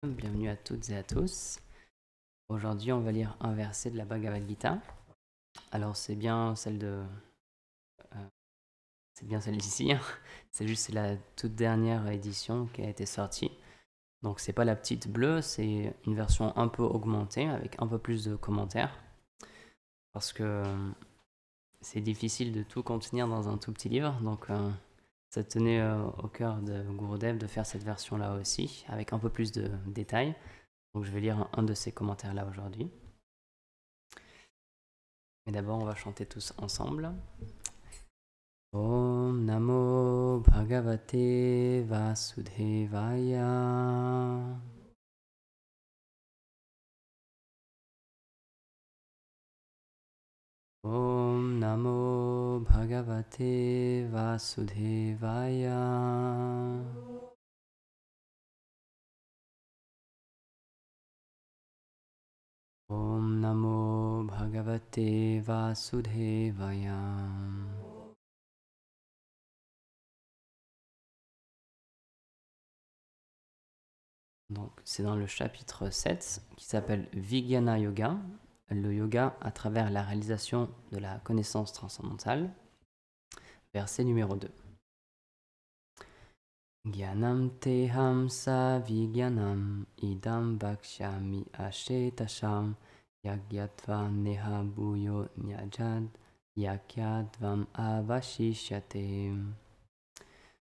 Bienvenue à toutes et à tous. Aujourd'hui, on va lire un verset de la Bhagavad Gita. Alors, c'est bien celle d'ici. C'est juste la toute dernière édition qui a été sortie. Donc, c'est pas la petite bleue, c'est une version un peu augmentée avec un peu plus de commentaires. Parce que c'est difficile de tout contenir dans un tout petit livre. Donc, ça tenait au cœur de Gurudev de faire cette version-là aussi, avec un peu plus de détails. Donc, je vais lire un de ces commentaires-là aujourd'hui. Mais d'abord, on va chanter tous ensemble. Om Namo Bhagavate Vasudevaya. Om Namo Bhagavate Vasudevaya. Om Namo Bhagavate Vasudevaya. Donc, c'est dans le chapitre 7 qui s'appelle Vijnana Yoga, le yoga à travers la réalisation de la connaissance transcendantale. Verset numéro 2. Gyanam teham sa vigyanam idam bhakshyami ashetasham yagyatva neha bhuyo nyajad yakyadvam avashishyate.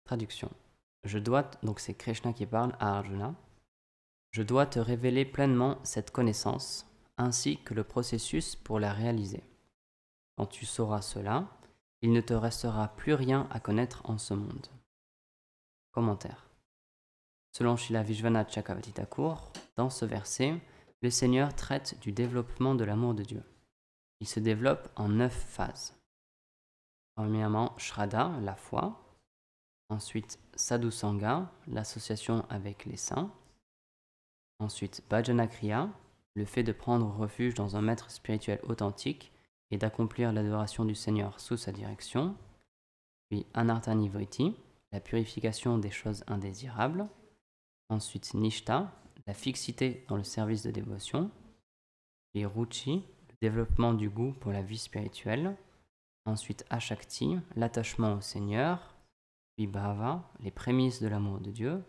Traduction. Donc c'est Krishna qui parle à Arjuna. Je dois te révéler pleinement cette connaissance, ainsi que le processus pour la réaliser. Quand tu sauras cela, il ne te restera plus rien à connaître en ce monde. Commentaire. Selon Srila Vishwanath Chakravarti Thakur, dans ce verset, le Seigneur traite du développement de l'amour de Dieu. Il se développe en 9 phases. Premièrement, Shraddha, la foi. Ensuite, Sadhu Sangha, l'association avec les saints. Ensuite, Bhajana Kriya, le fait de prendre refuge dans un maître spirituel authentique et d'accomplir l'adoration du Seigneur sous sa direction. Puis Anartha Nivritti, la purification des choses indésirables. Ensuite Nishta, la fixité dans le service de dévotion. Puis Ruchi, le développement du goût pour la vie spirituelle. Ensuite Ashakti, l'attachement au Seigneur. Puis Bhava, les prémices de l'amour de Dieu.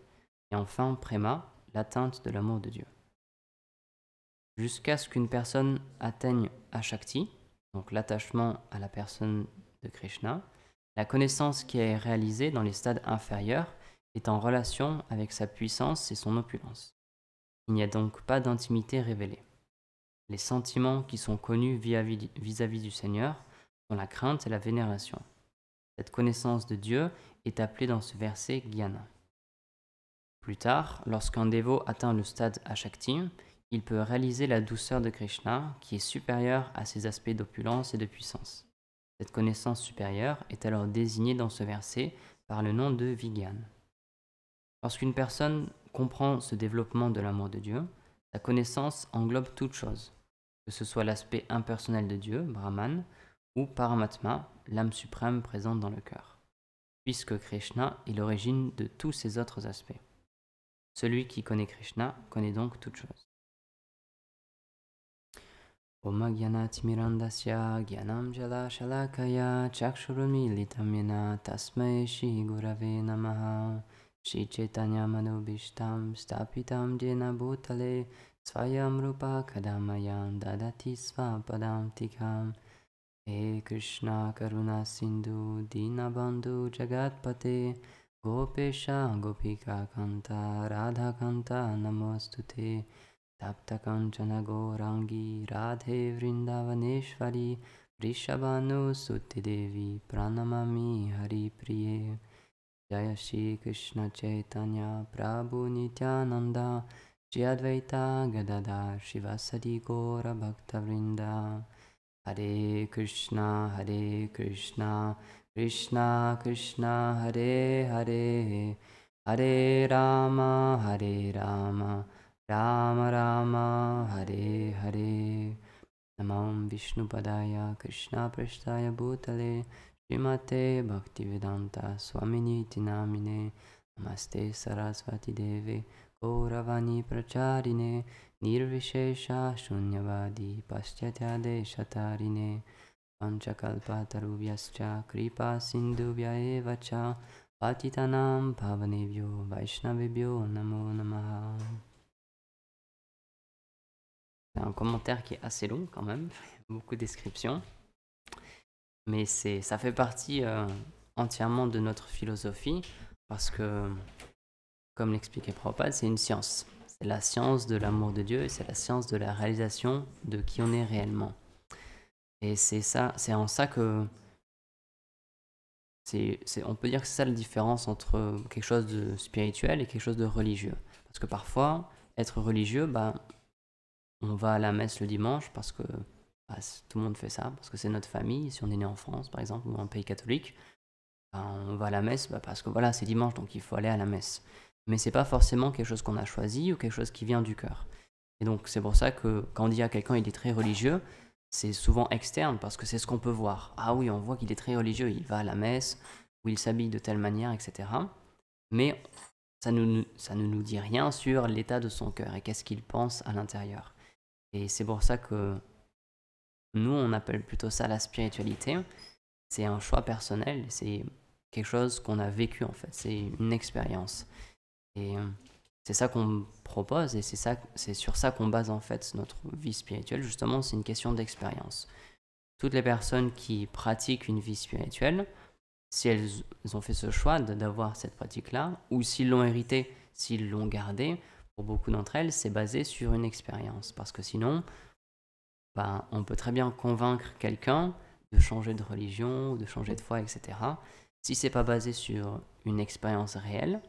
Et enfin Prema, l'atteinte de l'amour de Dieu. Jusqu'à ce qu'une personne atteigne Ashakti, donc l'attachement à la personne de Krishna, la connaissance qui est réalisée dans les stades inférieurs est en relation avec sa puissance et son opulence. Il n'y a donc pas d'intimité révélée. Les sentiments qui sont connus vis-à-vis du Seigneur sont la crainte et la vénération. Cette connaissance de Dieu est appelée dans ce verset Jnana. Plus tard, lorsqu'un dévot atteint le stade Ashakti, il peut réaliser la douceur de Krishna qui est supérieure à ses aspects d'opulence et de puissance. Cette connaissance supérieure est alors désignée dans ce verset par le nom de Vijnana. Lorsqu'une personne comprend ce développement de l'amour de Dieu, sa connaissance englobe toute chose, que ce soit l'aspect impersonnel de Dieu, Brahman, ou Paramatma, l'âme suprême présente dans le cœur, puisque Krishna est l'origine de tous ces autres aspects. Celui qui connaît Krishna connaît donc toute chose. Om Gyanatimirandasya Gyanam Jala Shalakaya Chakshurumilitam Yena Tasmai Shri Gurave Namaha Shri Chaitanya Manobishtam Stapitam Jena Bhutale Svayam Rupa Kadamayan Dadati Svapadam Tikam He Krishna Karuna Sindhu Dinabandhu Jagatpate Gopesha Gopika Kanta Radha Kanta Namostute Tapta Kanchana Gaurangi Radhe Vrindavaneshwari Vrishabhanu Suti Devi Pranamami Hari Priye Jaya Shri Krishna Chaitanya Prabhu Nityananda Shri Advaita Gadadhar Shivasadi Gaura Bhakta Vrinda Hare Krishna Krishna Krishna Hare Hare Hare Rama Rama Rama Hare Hare Namam Vishnupadaya Krishna Prasthaya Bhutale Srimate Bhaktivedanta Swamini Namine Namaste Sarasvati Deve Kauravani pracharine nirvishesha shunyavadi paschatya deshatarine panchakalpatarubhyascha kripa sindhubhya eva cha patitanam pavanebhyo vaishnavebhyo namo namaha. C'est un commentaire qui est assez long quand même, beaucoup de descriptions, mais ça fait partie entièrement de notre philosophie parce que, comme l'expliquait Prabhupada, c'est une science. C'est la science de l'amour de Dieu et c'est la science de la réalisation de qui on est réellement. Et c'est en ça que on peut dire que c'est ça la différence entre quelque chose de spirituel et quelque chose de religieux. Parce que parfois, être religieux, on va à la messe le dimanche parce que tout le monde fait ça, parce que c'est notre famille. Si on est né en France, par exemple, ou en pays catholique, on va à la messe parce que voilà, c'est dimanche, donc il faut aller à la messe. Mais c'est pas forcément quelque chose qu'on a choisi ou quelque chose qui vient du cœur. Et donc c'est pour ça que quand on dit à quelqu'un il est très religieux, c'est souvent externe parce que c'est ce qu'on peut voir. Ah oui, on voit qu'il est très religieux, il va à la messe, ou il s'habille de telle manière, etc. Mais ça ne nous dit rien sur l'état de son cœur et qu'est-ce qu'il pense à l'intérieur. Et c'est pour ça que nous, on appelle plutôt ça la spiritualité. C'est un choix personnel, c'est quelque chose qu'on a vécu en fait, c'est une expérience. Et c'est ça qu'on propose et c'est sur ça qu'on base en fait notre vie spirituelle. Justement, c'est une question d'expérience. Toutes les personnes qui pratiquent une vie spirituelle, si elles ont fait ce choix d'avoir cette pratique-là, ou s'ils l'ont hérité, s'ils l'ont gardé, pour beaucoup d'entre elles, c'est basé sur une expérience. Parce que sinon, on peut très bien convaincre quelqu'un de changer de religion, ou de changer de foi, etc. Si c'est pas basé sur une expérience réelle,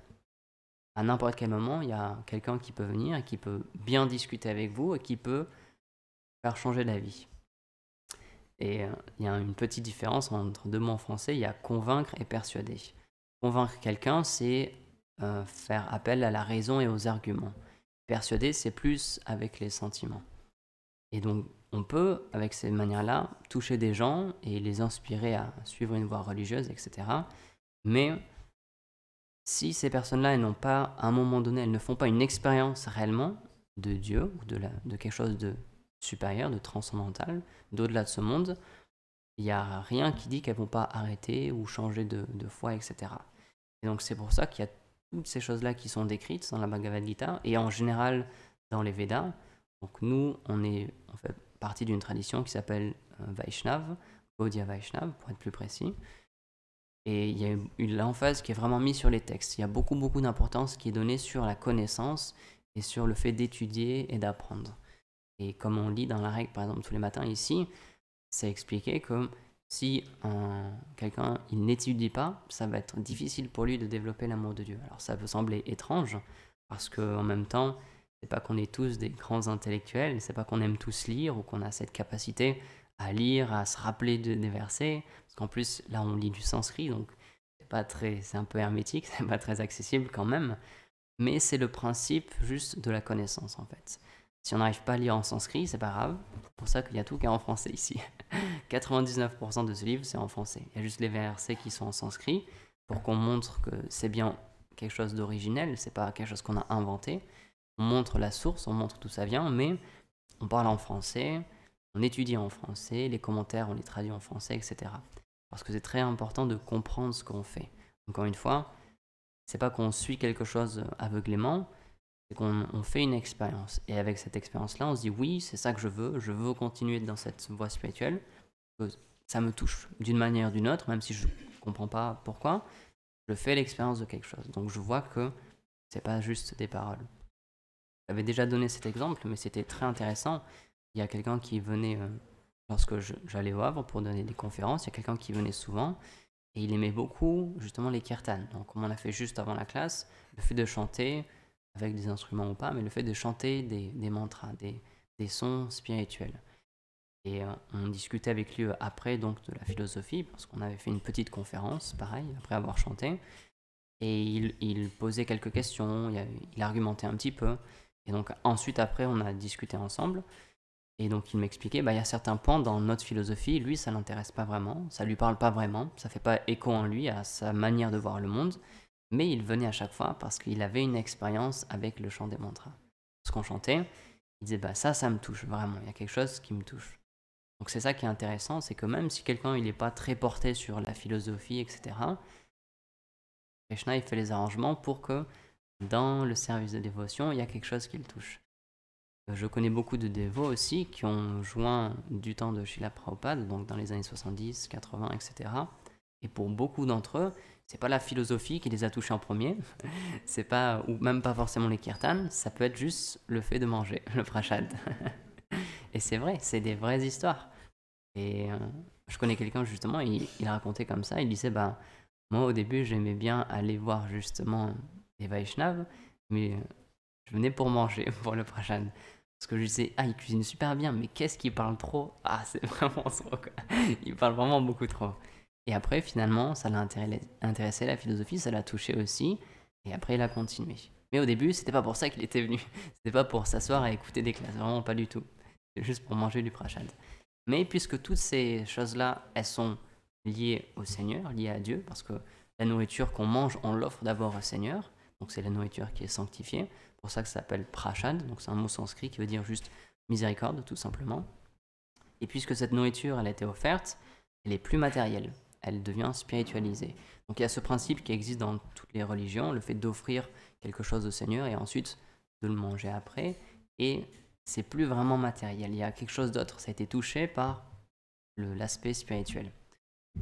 à n'importe quel moment, il y a quelqu'un qui peut venir et qui peut bien discuter avec vous et qui peut faire changer d'avis. Et il y a une petite différence entre deux mots en français, il y a convaincre et persuader. Convaincre quelqu'un, c'est faire appel à la raison et aux arguments. Persuader, c'est plus avec les sentiments. Et donc, on peut, avec ces manières-là, toucher des gens et les inspirer à suivre une voie religieuse, etc. Mais si ces personnes-là, elles n'ont pas, à un moment donné, elles ne font pas une expérience réellement de Dieu ou de quelque chose de supérieur, de transcendantal, d'au-delà de ce monde, il n'y a rien qui dit qu'elles ne vont pas arrêter ou changer de foi, etc. Et donc c'est pour ça qu'il y a toutes ces choses-là qui sont décrites dans la Bhagavad Gita et en général dans les Védas. Donc nous, on fait partie d'une tradition qui s'appelle Vaishnav, Gaudiya Vaishnav pour être plus précis. Et il y a une l'emphase qui est vraiment mise sur les textes. Il y a beaucoup, beaucoup d'importance qui est donnée sur la connaissance et sur le fait d'étudier et d'apprendre. Et comme on lit dans la règle, par exemple, tous les matins ici, c'est expliqué que si quelqu'un il n'étudie pas, ça va être difficile pour lui de développer l'amour de Dieu. Alors ça peut sembler étrange, parce qu'en même temps, c'est pas qu'on est tous des grands intellectuels, c'est pas qu'on aime tous lire ou qu'on a cette capacité à lire, à se rappeler des versets, parce qu'en plus là on lit du sanskrit, donc c'est un peu hermétique, c'est pas très accessible quand même, mais c'est le principe juste de la connaissance en fait. Si on n'arrive pas à lire en sanskrit, c'est pas grave, c'est pour ça qu'il y a tout qui est en français ici. 99% de ce livre c'est en français, il y a juste les versets qui sont en sanskrit pour qu'on montre que c'est bien quelque chose d'originel, c'est pas quelque chose qu'on a inventé. On montre la source, on montre d'où ça vient, mais on parle en français, on étudie en français, les commentaires on les traduit en français, etc. Parce que c'est très important de comprendre ce qu'on fait. Encore une fois, c'est pas qu'on suit quelque chose aveuglément, c'est qu'on fait une expérience. Et avec cette expérience-là, on se dit oui, c'est ça que je veux continuer dans cette voie spirituelle, ça me touche d'une manière ou d'une autre, même si je comprends pas pourquoi, je fais l'expérience de quelque chose. Donc je vois que c'est pas juste des paroles. J'avais déjà donné cet exemple, mais c'était très intéressant. Il y a quelqu'un qui venait, lorsque j'allais au Havre pour donner des conférences, il y a quelqu'un qui venait souvent et il aimait beaucoup justement les kirtans. Donc comme on a fait juste avant la classe, le fait de chanter, avec des instruments ou pas, mais le fait de chanter des mantras, des sons spirituels. Et on discutait avec lui après donc de la philosophie, parce qu'on avait fait une petite conférence, pareil, après avoir chanté. Et il posait quelques questions, il argumentait un petit peu. Et donc ensuite, après, on a discuté ensemble. Et donc il m'expliquait, il y a certains points dans notre philosophie, lui, ça l'intéresse pas vraiment, ça lui parle pas vraiment, ça fait pas écho en lui à sa manière de voir le monde. Mais il venait à chaque fois parce qu'il avait une expérience avec le chant des mantras. Ce qu'on chantait, il disait bah ça me touche vraiment, il y a quelque chose qui me touche. Donc c'est ça qui est intéressant, c'est que même si quelqu'un il n'est pas très porté sur la philosophie, etc., Krishna il fait les arrangements pour que dans le service de dévotion, il y a quelque chose qui le touche. Je connais beaucoup de dévots aussi qui ont joint du temps de Srila Prabhupada, donc dans les années 70, 80, etc. Et pour beaucoup d'entre eux, c'est pas la philosophie qui les a touchés en premier, c'est pas, ou même pas forcément les kirtans, ça peut être juste le fait de manger, le prashad. Et c'est vrai, c'est des vraies histoires. Et je connais quelqu'un justement, il racontait comme ça, il disait bah moi au début j'aimais bien aller voir justement les Vaishnavas, mais je venais pour manger, pour le prashad. Parce que je disais, ah, il cuisine super bien, mais qu'est-ce qu'il parle trop? Ah, c'est vraiment trop, quoi. Il parle vraiment beaucoup trop. Et après, finalement, ça l'a intéressé, la philosophie, ça l'a touché aussi. Et après, il a continué. Mais au début, c'était pas pour ça qu'il était venu. C'était pas pour s'asseoir et écouter des classes, vraiment pas du tout. C'était juste pour manger du prashad. Mais puisque toutes ces choses-là, elles sont liées au Seigneur, liées à Dieu, parce que la nourriture qu'on mange, on l'offre d'abord au Seigneur. Donc c'est la nourriture qui est sanctifiée. C'est pour ça que ça s'appelle prashad. Donc c'est un mot sanskrit qui veut dire juste miséricorde, tout simplement. Et puisque cette nourriture, elle a été offerte, elle est plus matérielle. Elle devient spiritualisée. Donc il y a ce principe qui existe dans toutes les religions, le fait d'offrir quelque chose au Seigneur et ensuite de le manger après. Et c'est plus vraiment matériel. Il y a quelque chose d'autre. Ça a été touché par l'aspect spirituel.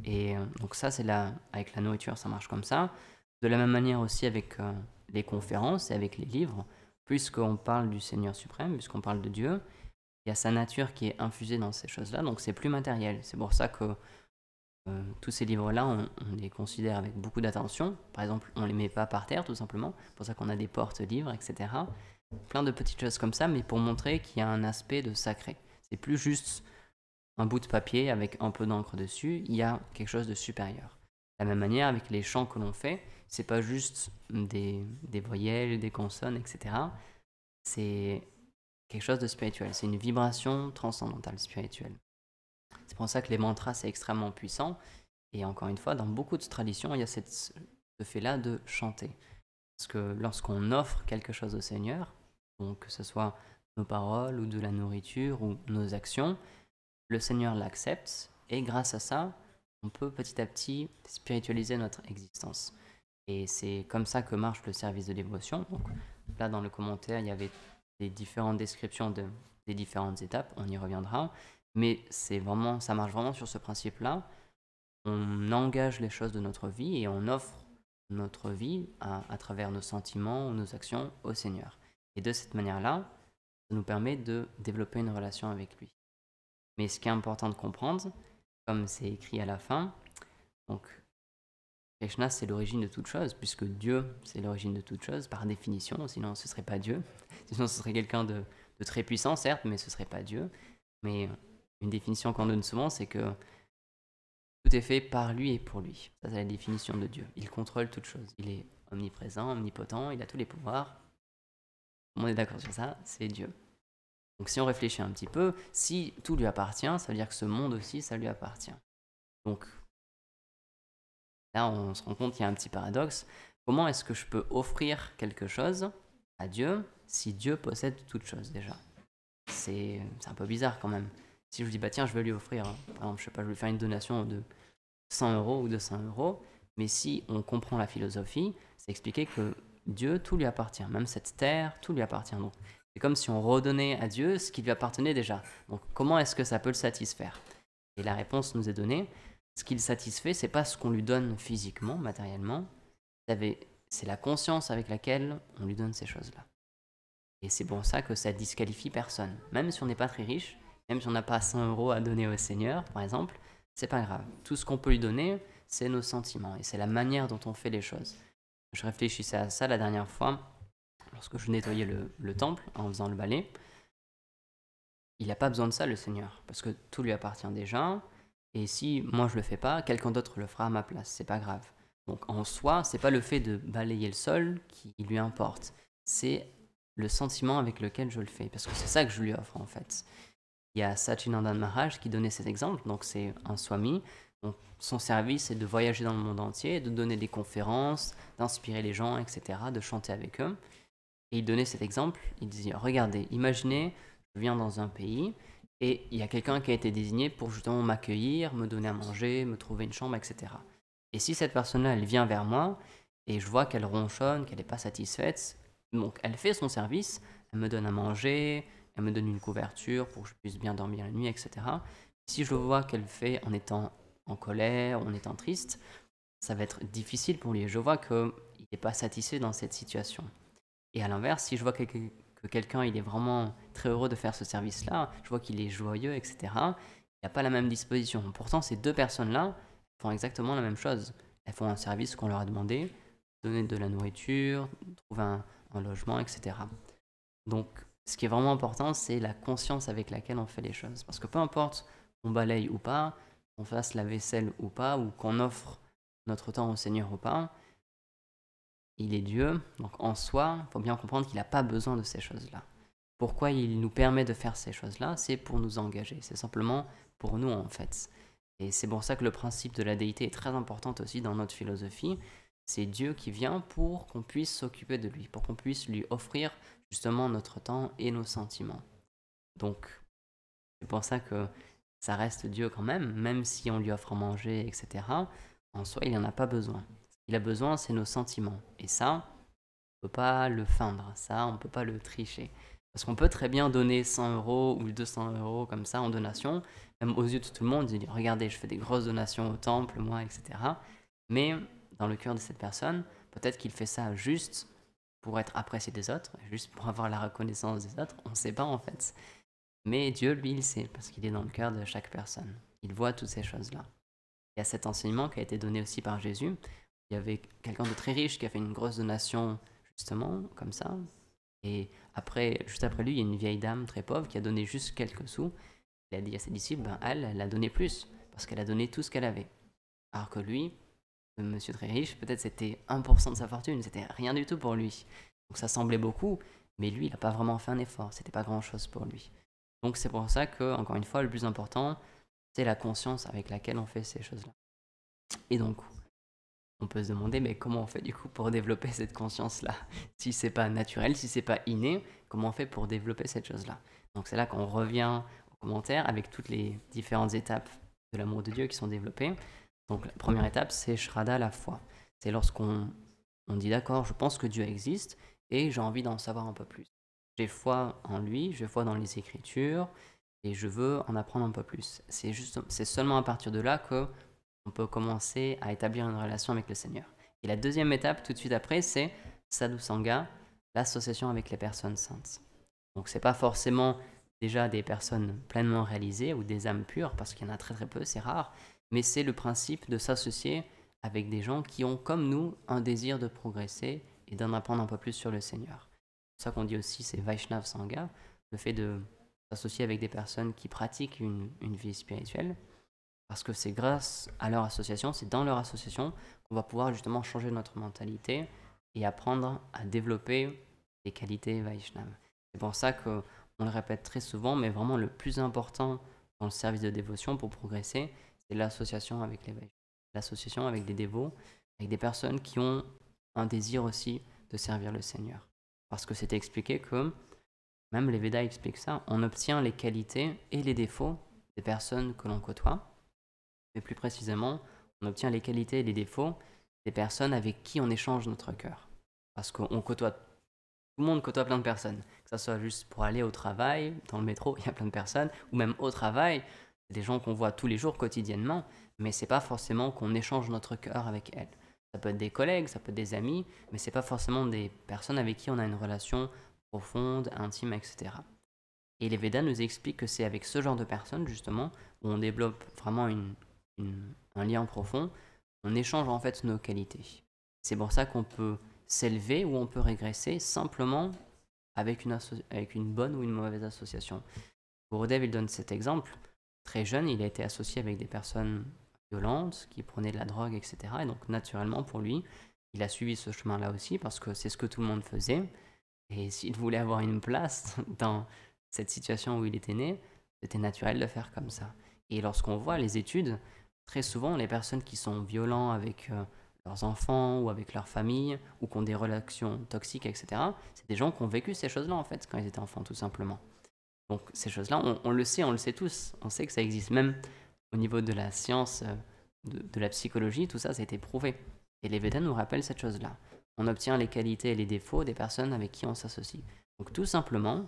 Et donc ça, c'est avec la nourriture, ça marche comme ça. De la même manière aussi avec les conférences et avec les livres, puisqu'on parle du Seigneur suprême, puisqu'on parle de Dieu, il y a sa nature qui est infusée dans ces choses-là, donc c'est plus matériel. C'est pour ça que tous ces livres-là, on les considère avec beaucoup d'attention. Par exemple, on ne les met pas par terre, tout simplement. C'est pour ça qu'on a des portes-livres, etc. Plein de petites choses comme ça, mais pour montrer qu'il y a un aspect de sacré. C'est plus juste un bout de papier avec un peu d'encre dessus, il y a quelque chose de supérieur. De la même manière, avec les chants que l'on fait, c'est pas juste des voyelles, des consonnes, etc. C'est quelque chose de spirituel. C'est une vibration transcendantale spirituelle. C'est pour ça que les mantras, c'est extrêmement puissant. Et encore une fois, dans beaucoup de traditions, il y a ce fait-là de chanter. Parce que lorsqu'on offre quelque chose au Seigneur, donc que ce soit nos paroles ou de la nourriture ou nos actions, le Seigneur l'accepte et grâce à ça, on peut petit à petit spiritualiser notre existence. Et c'est comme ça que marche le service de dévotion. Donc là, dans le commentaire, il y avait des différentes descriptions des différentes étapes, on y reviendra. Mais ça marche vraiment sur ce principe-là. On engage les choses de notre vie et on offre notre vie à travers nos sentiments ou nos actions au Seigneur. Et de cette manière-là, ça nous permet de développer une relation avec lui. Mais ce qui est important de comprendre, comme c'est écrit à la fin, donc Krishna c'est l'origine de toute chose, puisque Dieu c'est l'origine de toute chose, par définition, sinon ce serait pas Dieu. Sinon ce serait quelqu'un de très puissant, certes, mais ce serait pas Dieu. Mais une définition qu'on donne souvent, c'est que tout est fait par lui et pour lui. Ça c'est la définition de Dieu. Il contrôle toute chose. Il est omniprésent, omnipotent, il a tous les pouvoirs. Tout le monde est d'accord sur ça, c'est Dieu. Donc si on réfléchit un petit peu, si tout lui appartient, ça veut dire que ce monde aussi, ça lui appartient. Donc là, on se rend compte qu'il y a un petit paradoxe. Comment est-ce que je peux offrir quelque chose à Dieu si Dieu possède toute chose déjà? C'est un peu bizarre quand même. Si je vous dis, bah tiens, je vais lui offrir, par exemple, je sais pas, je vais lui faire une donation de 100 euros ou 200 euros, mais si on comprend la philosophie, c'est expliquer que Dieu, tout lui appartient. Même cette terre, tout lui appartient. Donc c'est comme si on redonnait à Dieu ce qui lui appartenait déjà. Donc comment est-ce que ça peut le satisfaire? Et la réponse nous est donnée. Ce qui le satisfait, c'est pas ce qu'on lui donne physiquement, matériellement. C'est la conscience avec laquelle on lui donne ces choses-là. Et c'est pour ça que ça disqualifie personne. Même si on n'est pas très riche, même si on n'a pas 100 euros à donner au Seigneur, par exemple, c'est pas grave. Tout ce qu'on peut lui donner, c'est nos sentiments. Et c'est la manière dont on fait les choses. Je réfléchissais à ça la dernière fois, lorsque je nettoyais le temple en faisant le balai. Il n'a pas besoin de ça, le Seigneur, parce que tout lui appartient déjà. Et si moi je le fais pas, quelqu'un d'autre le fera à ma place. C'est pas grave. Donc en soi, c'est pas le fait de balayer le sol qui lui importe. C'est le sentiment avec lequel je le fais, parce que c'est ça que je lui offre en fait. Il y a Sachinandan Maharaj qui donnait cet exemple, donc c'est un swami, Donc, son service, c'est de voyager dans le monde entier, de donner des conférences, d'inspirer les gens, etc., de chanter avec eux. Et il donnait cet exemple, il disait, regardez, imaginez, je viens dans un pays et il y a quelqu'un qui a été désigné pour justement m'accueillir, me donner à manger, me trouver une chambre, etc. Et si cette personne-là, elle vient vers moi et je vois qu'elle ronchonne, qu'elle n'est pas satisfaite, donc elle fait son service, elle me donne à manger, elle me donne une couverture pour que je puisse bien dormir la nuit, etc. Si je vois qu'elle fait en étant en colère, en étant triste, ça va être difficile pour lui. Je vois qu'il n'est pas satisfait dans cette situation. Et à l'inverse, si je vois que quelqu'un il est vraiment très heureux de faire ce service-là, je vois qu'il est joyeux, etc., il n'y a pas la même disposition. Pourtant, ces deux personnes-là font exactement la même chose. Elles font un service qu'on leur a demandé, donner de la nourriture, trouver un logement, etc. Donc, ce qui est vraiment important, c'est la conscience avec laquelle on fait les choses. Parce que peu importe qu'on balaye ou pas, qu'on fasse la vaisselle ou pas, ou qu'on offre notre temps au Seigneur ou pas, il est Dieu, donc en soi, il faut bien comprendre qu'il n'a pas besoin de ces choses-là. Pourquoi il nous permet de faire ces choses-là? C'est pour nous engager, c'est simplement pour nous en fait. Et c'est pour ça que le principe de la déité est très important aussi dans notre philosophie. C'est Dieu qui vient pour qu'on puisse s'occuper de lui, pour qu'on puisse lui offrir justement notre temps et nos sentiments. Donc c'est pour ça que ça reste Dieu quand même si on lui offre à manger, etc. En soi, il n'en a pas besoin. Ce qu'il a besoin, c'est nos sentiments. Et ça, on ne peut pas le feindre, ça, on ne peut pas le tricher. Parce qu'on peut très bien donner 100 euros ou 200 euros comme ça en donation, même aux yeux de tout le monde, dire regardez, je fais des grosses donations au temple, moi, etc. Mais dans le cœur de cette personne, peut-être qu'il fait ça juste pour être apprécié des autres, juste pour avoir la reconnaissance des autres, on ne sait pas en fait. Mais Dieu, lui, il sait, parce qu'il est dans le cœur de chaque personne. Il voit toutes ces choses-là. Il y a cet enseignement qui a été donné aussi par Jésus. Il y avait quelqu'un de très riche qui a fait une grosse donation, justement, comme ça. Et après, juste après lui, il y a une vieille dame très pauvre qui a donné juste quelques sous. Il a dit à ses disciples, ben, elle a donné plus, parce qu'elle a donné tout ce qu'elle avait. Alors que lui, le monsieur très riche, peut-être c'était 1% de sa fortune, c'était rien du tout pour lui. Donc ça semblait beaucoup, mais lui, il n'a pas vraiment fait un effort, c'était pas grand-chose pour lui. Donc c'est pour ça que, encore une fois, le plus important, c'est la conscience avec laquelle on fait ces choses-là. Et donc, on peut se demander, mais comment on fait du coup pour développer cette conscience-là? Si c'est pas naturel, si c'est pas inné, comment on fait pour développer cette chose-là? Donc c'est là qu'on revient aux commentaires avec toutes les différentes étapes de l'amour de Dieu qui sont développées. Donc la première étape, c'est Shraddha, la foi. C'est lorsqu'on dit d'accord, je pense que Dieu existe et j'ai envie d'en savoir un peu plus. J'ai foi en lui, j'ai foi dans les Écritures et je veux en apprendre un peu plus. C'est seulement à partir de là que on peut commencer à établir une relation avec le Seigneur. Et la deuxième étape, tout de suite après, c'est Sadhu Sangha, l'association avec les personnes saintes. Donc c'est pas forcément déjà des personnes pleinement réalisées ou des âmes pures, parce qu'il y en a très très peu, c'est rare, mais c'est le principe de s'associer avec des gens qui ont, comme nous, un désir de progresser et d'en apprendre un peu plus sur le Seigneur. C'est ça qu'on dit aussi, c'est Vaishnav Sangha, le fait de s'associer avec des personnes qui pratiquent une vie spirituelle, parce que c'est grâce à leur association, c'est dans leur association qu'on va pouvoir justement changer notre mentalité et apprendre à développer des qualités Vaishnav. C'est pour ça qu'on le répète très souvent, mais vraiment le plus important dans le service de dévotion pour progresser, c'est l'association avec les Vaishnavas, l'association avec des dévots, avec des personnes qui ont un désir aussi de servir le Seigneur. Parce que c'était expliqué que, même les Védas expliquent ça, on obtient les qualités et les défauts des personnes que l'on côtoie, mais plus précisément, on obtient les qualités et les défauts des personnes avec qui on échange notre cœur. Parce qu'on côtoie, tout le monde côtoie plein de personnes. Que ce soit juste pour aller au travail, dans le métro, il y a plein de personnes, ou même au travail, c'est des gens qu'on voit tous les jours, quotidiennement, mais c'est pas forcément qu'on échange notre cœur avec elles. Ça peut être des collègues, ça peut être des amis, mais c'est pas forcément des personnes avec qui on a une relation profonde, intime, etc. Et les Védas nous expliquent que c'est avec ce genre de personnes, justement, où on développe vraiment un lien profond, on échange en fait nos qualités. C'est pour ça qu'on peut s'élever ou on peut régresser simplement avec une bonne ou une mauvaise association. Gurudev, il donne cet exemple. Très jeune, il a été associé avec des personnes violentes qui prenaient de la drogue, etc. Et donc, naturellement, pour lui, il a suivi ce chemin-là aussi parce que c'est ce que tout le monde faisait. Et s'il voulait avoir une place dans cette situation où il était né, c'était naturel de faire comme ça. Et lorsqu'on voit les études, très souvent, les personnes qui sont violents avec leurs enfants ou avec leur famille ou qui ont des relations toxiques, etc., c'est des gens qui ont vécu ces choses-là, en fait, quand ils étaient enfants, tout simplement. Donc, ces choses-là, on le sait tous. On sait que ça existe même au niveau de la science, de la psychologie, tout ça, ça a été prouvé. Et les Védas nous rappellent cette chose-là. On obtient les qualités et les défauts des personnes avec qui on s'associe. Donc, tout simplement,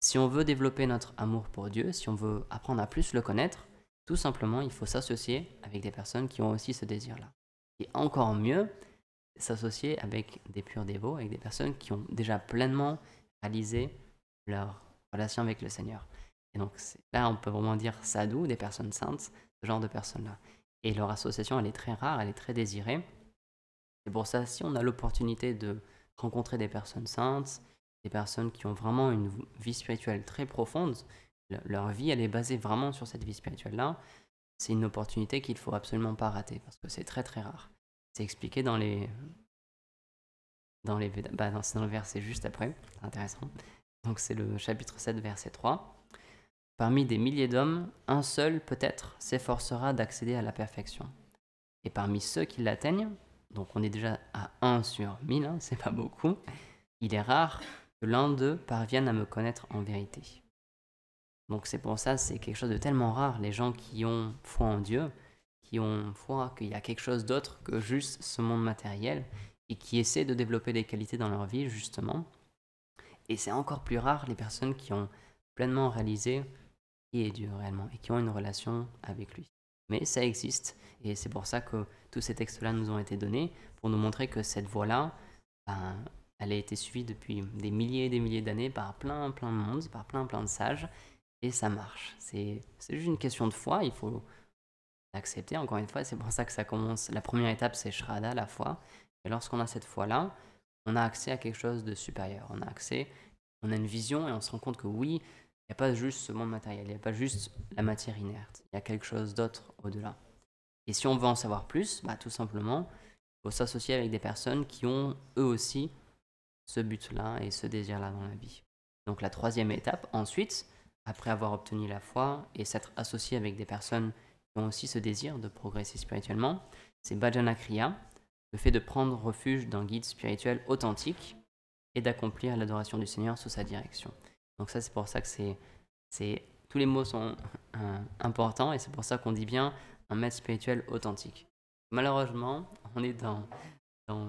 si on veut développer notre amour pour Dieu, si on veut apprendre à plus le connaître, tout simplement, il faut s'associer avec des personnes qui ont aussi ce désir-là. Et encore mieux, s'associer avec des purs dévots, avec des personnes qui ont déjà pleinement réalisé leur relation avec le Seigneur. Et donc là, on peut vraiment dire sadhu, des personnes saintes, ce genre de personnes-là. Et leur association, elle est très rare, elle est très désirée. C'est pour ça, si on a l'opportunité de rencontrer des personnes saintes, des personnes qui ont vraiment une vie spirituelle très profonde, leur vie, elle est basée vraiment sur cette vie spirituelle-là, c'est une opportunité qu'il ne faut absolument pas rater, parce que c'est très très rare. C'est expliqué c'est dans le verset juste après, c'est intéressant. Donc c'est le chapitre 7, verset 3. Parmi des milliers d'hommes, un seul peut-être s'efforcera d'accéder à la perfection. Et parmi ceux qui l'atteignent, donc on est déjà à 1 sur 1000, hein, c'est pas beaucoup, il est rare que l'un d'eux parvienne à me connaître en vérité. Donc c'est pour ça, c'est quelque chose de tellement rare, les gens qui ont foi en Dieu, qui ont foi qu'il y a quelque chose d'autre que juste ce monde matériel, et qui essaient de développer des qualités dans leur vie, justement. Et c'est encore plus rare les personnes qui ont pleinement réalisé qui est Dieu réellement, et qui ont une relation avec lui. Mais ça existe, et c'est pour ça que tous ces textes-là nous ont été donnés, pour nous montrer que cette voie-là, ben, elle a été suivie depuis des milliers et des milliers d'années par plein de monde, par plein de sages, et ça marche. C'est juste une question de foi, il faut l'accepter, encore une fois, c'est pour ça que ça commence, la première étape c'est Shraddha, la foi, et lorsqu'on a cette foi-là, on a accès à quelque chose de supérieur, on a une vision et on se rend compte que oui, il n'y a pas juste ce monde matériel, il n'y a pas juste la matière inerte, il y a quelque chose d'autre au-delà. Et si on veut en savoir plus, bah, tout simplement, il faut s'associer avec des personnes qui ont eux aussi ce but-là et ce désir-là dans la vie. Donc la troisième étape, ensuite, après avoir obtenu la foi et s'être associé avec des personnes qui ont aussi ce désir de progresser spirituellement, c'est Bhajana Kriya, le fait de prendre refuge d'un guide spirituel authentique et d'accomplir l'adoration du Seigneur sous sa direction. Donc ça, c'est pour ça que tous les mots sont importants, et c'est pour ça qu'on dit bien un maître spirituel authentique. Malheureusement, on est dans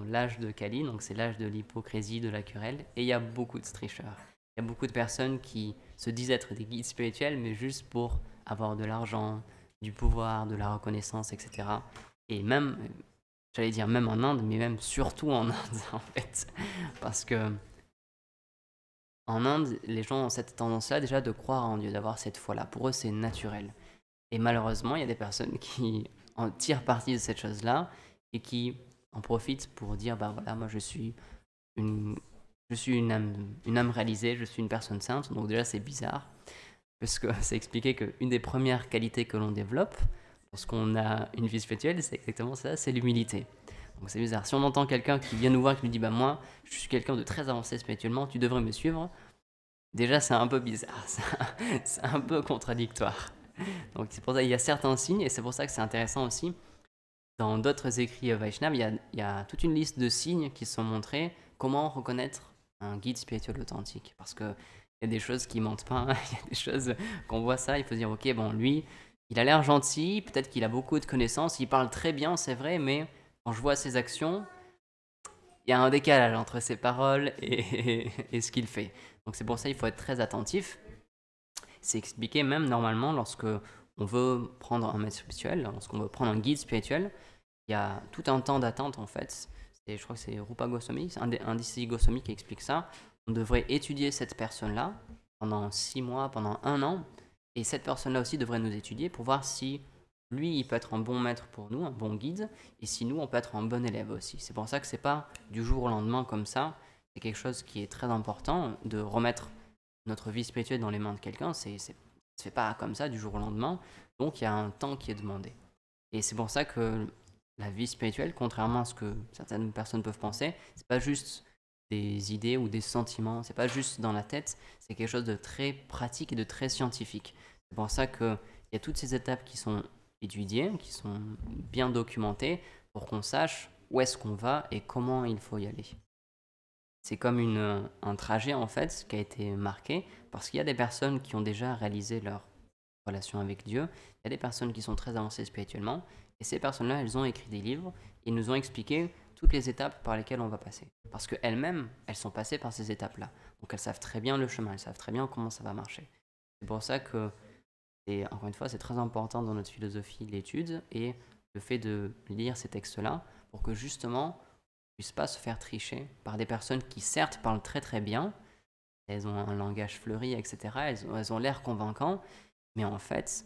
l'âge de Kali, donc c'est l'âge de l'hypocrisie, de la querelle, et il y a beaucoup de tricheurs. Il y a beaucoup de personnes qui se disent être des guides spirituels, mais juste pour avoir de l'argent, du pouvoir, de la reconnaissance, etc. Et même, j'allais dire même en Inde, mais même surtout en Inde, en fait. Parce que en Inde, les gens ont cette tendance-là déjà de croire en Dieu, d'avoir cette foi-là. Pour eux, c'est naturel. Et malheureusement, il y a des personnes qui en tirent parti de cette chose-là et qui en profitent pour dire, bah voilà, moi une, je suis une âme réalisée, je suis une personne sainte. Donc déjà, c'est bizarre, parce que c'est expliqué qu'une des premières qualités que l'on développe lorsqu'on a une vie spirituelle, c'est exactement ça, c'est l'humilité. Donc c'est bizarre. Si on entend quelqu'un qui vient nous voir et qui nous dit, bah moi, je suis quelqu'un de très avancé spirituellement, tu devrais me suivre, déjà c'est un peu bizarre, c'est un peu contradictoire. Donc c'est pour ça qu'il y a certains signes, et c'est pour ça que c'est intéressant aussi. Dans d'autres écrits Vaishnav, il y a toute une liste de signes qui sont montrés, comment reconnaître un guide spirituel authentique. Parce qu'il y a des choses qui mentent pas, il y a des choses qu'on voit ça, il faut se dire, ok, bon, lui, il a l'air gentil, peut-être qu'il a beaucoup de connaissances, il parle très bien, c'est vrai, mais quand je vois ses actions, il y a un décalage entre ses paroles et ce qu'il fait. Donc c'est pour ça qu'il faut être très attentif. C'est expliqué même normalement lorsque on veut prendre un maître spirituel, lorsqu'on veut prendre un guide spirituel, il y a tout un temps d'attente en fait. Je crois que c'est Rupa Goswami, c'est un disciple Goswami qui explique ça. On devrait étudier cette personne-là pendant 6 mois, pendant 1 an, et cette personne-là aussi devrait nous étudier pour voir si lui, il peut être un bon maître pour nous, un bon guide, et si nous, on peut être un bon élève aussi. C'est pour ça que c'est pas du jour au lendemain comme ça. C'est quelque chose qui est très important de remettre notre vie spirituelle dans les mains de quelqu'un. Ça se fait pas comme ça du jour au lendemain. Donc il y a un temps qui est demandé. Et c'est pour ça que la vie spirituelle, contrairement à ce que certaines personnes peuvent penser, c'est pas juste des idées ou des sentiments, c'est pas juste dans la tête, c'est quelque chose de très pratique et de très scientifique. C'est pour ça qu'il y a toutes ces étapes qui sont étudiés, qui sont bien documentés pour qu'on sache où est-ce qu'on va et comment il faut y aller. C'est comme un trajet en fait qui a été marqué parce qu'il y a des personnes qui ont déjà réalisé leur relation avec Dieu, il y a des personnes qui sont très avancées spirituellement et ces personnes-là, elles ont écrit des livres et nous ont expliqué toutes les étapes par lesquelles on va passer. Parce qu'elles-mêmes, elles sont passées par ces étapes-là. Donc elles savent très bien le chemin, elles savent très bien comment ça va marcher. C'est pour ça que, encore une fois, c'est très important dans notre philosophie l'étude et le fait de lire ces textes-là pour que justement puisse pas se faire tricher par des personnes qui certes parlent très très bien, elles ont un langage fleuri, etc. Elles ont l'air convaincants, mais en fait,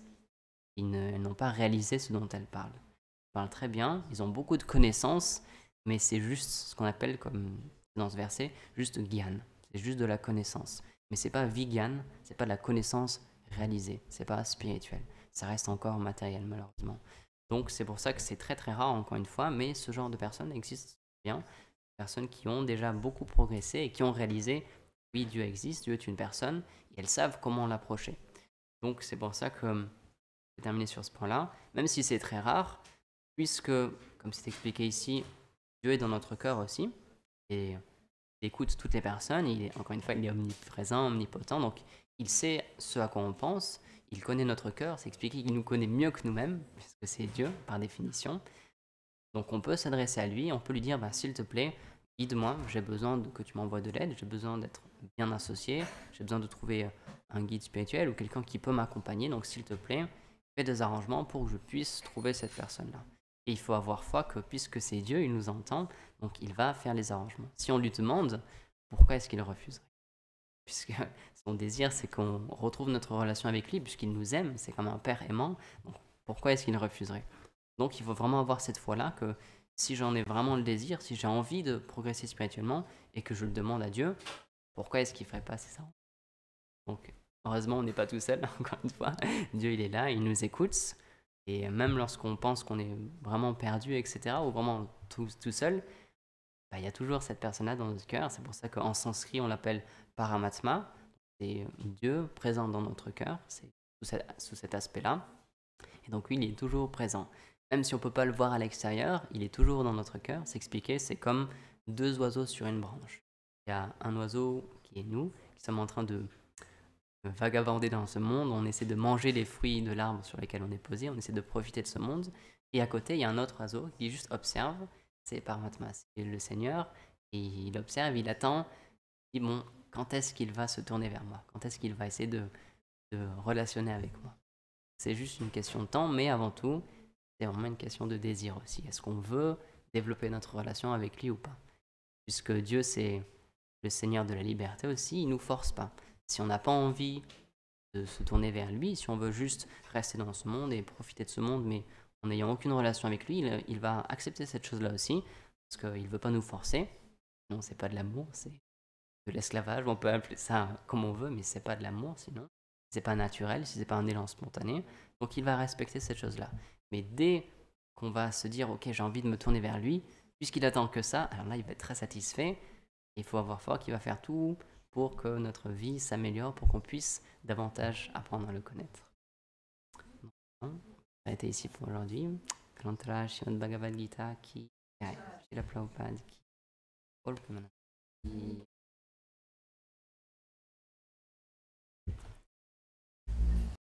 elles n'ont pas réalisé ce dont elles parlent. Ils parlent très bien, ils ont beaucoup de connaissances, mais c'est juste ce qu'on appelle, comme dans ce verset, juste gyan. C'est juste de la connaissance. Mais c'est pas vigyan, c'est pas de la connaissance réalisée, c'est pas spirituel. Ça reste encore matériel, malheureusement. Donc c'est pour ça que c'est très très rare, encore une fois, mais ce genre de personnes existe bien. Personnes qui ont déjà beaucoup progressé et qui ont réalisé, oui, Dieu existe, Dieu est une personne, et elles savent comment l'approcher. Donc c'est pour ça que je vais terminer sur ce point-là, même si c'est très rare, puisque, comme c'est expliqué ici, Dieu est dans notre cœur aussi, et il écoute toutes les personnes, encore une fois, il est omniprésent, omnipotent, donc il sait ce à quoi on pense, il connaît notre cœur, c'est expliqué qu'il nous connaît mieux que nous-mêmes, puisque c'est Dieu, par définition. Donc on peut s'adresser à lui, on peut lui dire, bah, s'il te plaît, guide-moi, j'ai besoin que tu m'envoies de l'aide, j'ai besoin d'être bien associé, j'ai besoin de trouver un guide spirituel ou quelqu'un qui peut m'accompagner, donc s'il te plaît, fais des arrangements pour que je puisse trouver cette personne-là. Et il faut avoir foi que puisque c'est Dieu, il nous entend, donc il va faire les arrangements. Si on lui demande, pourquoi est-ce qu'il refuserait? Puisque son désir, c'est qu'on retrouve notre relation avec lui, puisqu'il nous aime, c'est comme un père aimant, donc pourquoi est-ce qu'il refuserait? Donc il faut vraiment avoir cette foi-là que si j'en ai vraiment le désir, si j'ai envie de progresser spirituellement et que je le demande à Dieu, pourquoi est-ce qu'il ne ferait pas ça? Donc heureusement, on n'est pas tout seul, encore une fois. Dieu, il est là, il nous écoute. Et même lorsqu'on pense qu'on est vraiment perdu, etc., ou vraiment tout seul, bah, il y a toujours cette personne-là dans notre cœur. C'est pour ça qu'en sanskrit, on l'appelle Paramatma. C'est Dieu présent dans notre cœur. C'est sous cet aspect-là. Et donc oui, il est toujours présent. Même si on ne peut pas le voir à l'extérieur, il est toujours dans notre cœur. S'expliquer, c'est comme deux oiseaux sur une branche. Il y a un oiseau qui est nous, qui sommes en train de vagabonder dans ce monde. On essaie de manger les fruits de l'arbre sur lesquels on est posé. On essaie de profiter de ce monde. Et à côté, il y a un autre oiseau qui juste observe. C'est Paramatma, c'est le Seigneur. Et il observe, il attend. Il dit, bon, quand est-ce qu'il va se tourner vers moi? Quand est-ce qu'il va essayer de relationner avec moi? C'est juste une question de temps, mais avant tout, c'est vraiment une question de désir aussi. Est-ce qu'on veut développer notre relation avec lui ou pas? Puisque Dieu, c'est le Seigneur de la liberté aussi, il ne nous force pas. Si on n'a pas envie de se tourner vers lui, si on veut juste rester dans ce monde et profiter de ce monde, mais en n'ayant aucune relation avec lui, il va accepter cette chose-là aussi, parce qu'il ne veut pas nous forcer. Non, c'est pas de l'amour, c'est de l'esclavage, on peut appeler ça comme on veut, mais c'est pas de l'amour sinon. C'est pas naturel, si c'est pas un élan spontané. Donc il va respecter cette chose-là. Mais dès qu'on va se dire, ok, j'ai envie de me tourner vers lui, puisqu'il attend que ça, alors là, il va être très satisfait. Il faut avoir foi qu'il va faire tout pour que notre vie s'améliore, pour qu'on puisse davantage apprendre à le connaître. Ça a été ici pour aujourd'hui. Grantra Srimad Bhagavad Gita qui Shila Prabhupada qui